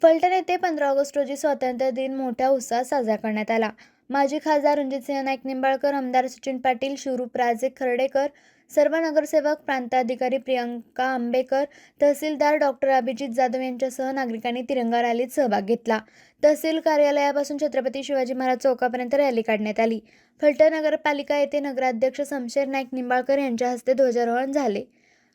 फलटण येथे 15 ऑगस्ट रोजी स्वातंत्र्य दिन मोठ्या उत्साहात साजरा करण्यात आला। माजी खासदार रणजितसिंह नाईक निंबाळकर, आमदार सचिन पाटील, शिवरूप राजे खर्डेकर, सर्व नगरसेवक, प्रांताधिकारी प्रियंका आंबेकर, तहसीलदार डॉक्टर अभिजित जाधव यांच्यासह नागरिकांनी तिरंगा रॅलीत सहभाग घेतला। तहसील कार्यालयापासून छत्रपती शिवाजी महाराज चौकापर्यंत रॅली काढण्यात आली। फलटण नगरपालिका येथे नगराध्यक्ष शमशेर नाईक निंबाळकर यांच्या हस्ते ध्वजारोहण झाले।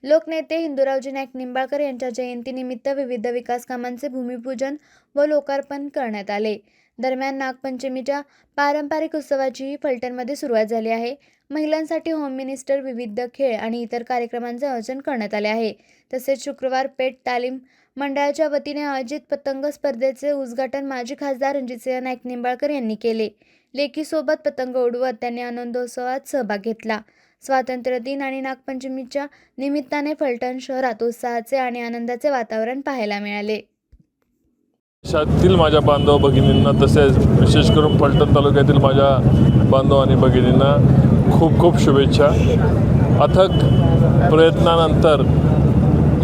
लोकनेते हिंदूरावजी नाईक निंबाळकर यांच्या जयंतीनिमित्त विविध विकास कामांचे भूमिपूजन व लोकार्पण करण्यात आले। दरम्यान नागपंचमीच्या पारंपरिक उत्सवाचीही फलटणमध्ये सुरुवात झाली आहे। महिलांसाठी होम मिनिस्टर, विविध खेळ आणि इतर कार्यक्रमांचे आयोजन करण्यात आले आहे। तसेच शुक्रवार पेठ तालीम मंडळाच्या वतीने आयोजित पतंग स्पर्धेचे उद्घाटन माजी खासदार रणजितसिंह नाईक निंबाळकर यांनी केले। लेकीसोबत पतंग उडवत त्यांनी आनंदोत्सवात सहभाग घेतला। स्वातंत्र्य दिन आणि नागपंचमीच्या निमित्ताने फलटण शहरात उत्साहाचे आणि आनंदाचे वातावरण पाहायला मिळाले। देशातील माझ्या बांधव भगिनींना, तसेच विशेष करून फलटण तालुक्यातील माझ्या बांधव आणि भगिनींना खूप खूप शुभेच्छा। अथक प्रयत्नानंतर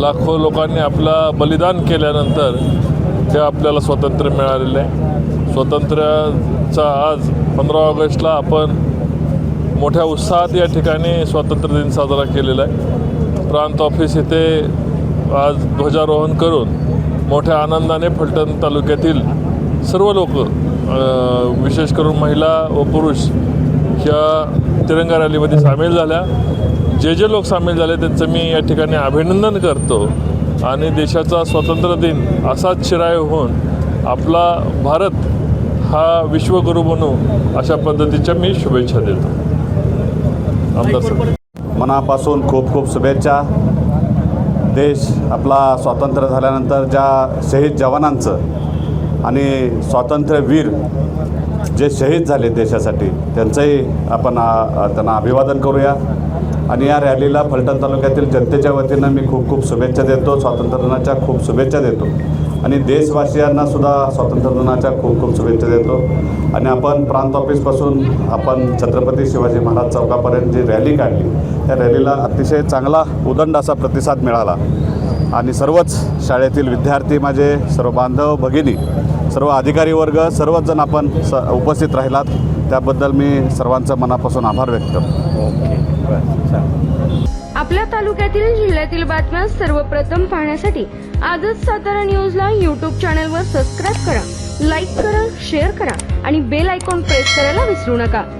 लाखो लोकांनी आपला बलिदान केल्यानंतर हे आपल्याला स्वातंत्र्य मिळालेलं आहे। स्वातंत्र्याचा आज 15 ऑगस्टला आपण मोठ्या उत्साहात या ठिकाणी स्वातंत्र्य दिन साजरा केलेला आहे। प्रांत ऑफिस येथे आज ध्वजारोहण करून मोठ्या आनंदाने फलटण तालुक्यातील सर्व लोक, विशेष करून महिला व पुरुष ह्या तिरंगा रॅलीमध्ये सामील झाल्या। जे लोक सामील झाले त्यांचं मी या ठिकाणी अभिनंदन करतो आणि देशाचा स्वातंत्र्य दिन असाच चिराय होऊन आपला भारत हा विश्वगुरू बनू अशा पद्धतीच्या मी शुभेच्छा देतो। मनापासून खूप खूप शुभेच्छा। देश आपला स्वातंत्र्य झाल्यानंतर ज्या शहीद जवानांचं आणि स्वातंत्र्यवीर जे शहीद झाले देशासाठी त्यांचंही आपण त्यांना अभिवादन करूया। आणि या रॅलीला फलटण तालुक्यातील जनतेच्या वतीनं मी खूप खूप शुभेच्छा देतो, स्वातंत्र्य दिनाच्या खूप शुभेच्छा देतो आणि देशवासियांना सुद्धा स्वातंत्र्य दिनाच्या खूप खूप शुभेच्छा देतो। आणि आपण प्रांत ऑफिसपासून आपण छत्रपती शिवाजी महाराज चौकापर्यंत जी रॅली काढली त्या रॅलीला अतिशय चांगला उदंड असा प्रतिसाद मिळाला आणि सर्वच शाळेतील विद्यार्थी, माझे सर्व बांधव भगिनी, सर्व अधिकारी वर्ग, सर्वच जण आपण उपस्थित राहिलात त्याबद्दल मी सर्वांचं मनापासून आभार व्यक्त करतो। आपल्या तालुक्यातील जिल्ह्यातील बातम्या सर्वप्रथम पाहण्यासाठी आजच सातारा न्यूजला YouTube चॅनलवर सबस्क्राईब करा, लाईक करा, शेअर करा आणि बेल आयकॉन प्रेस करायला विसरू नका।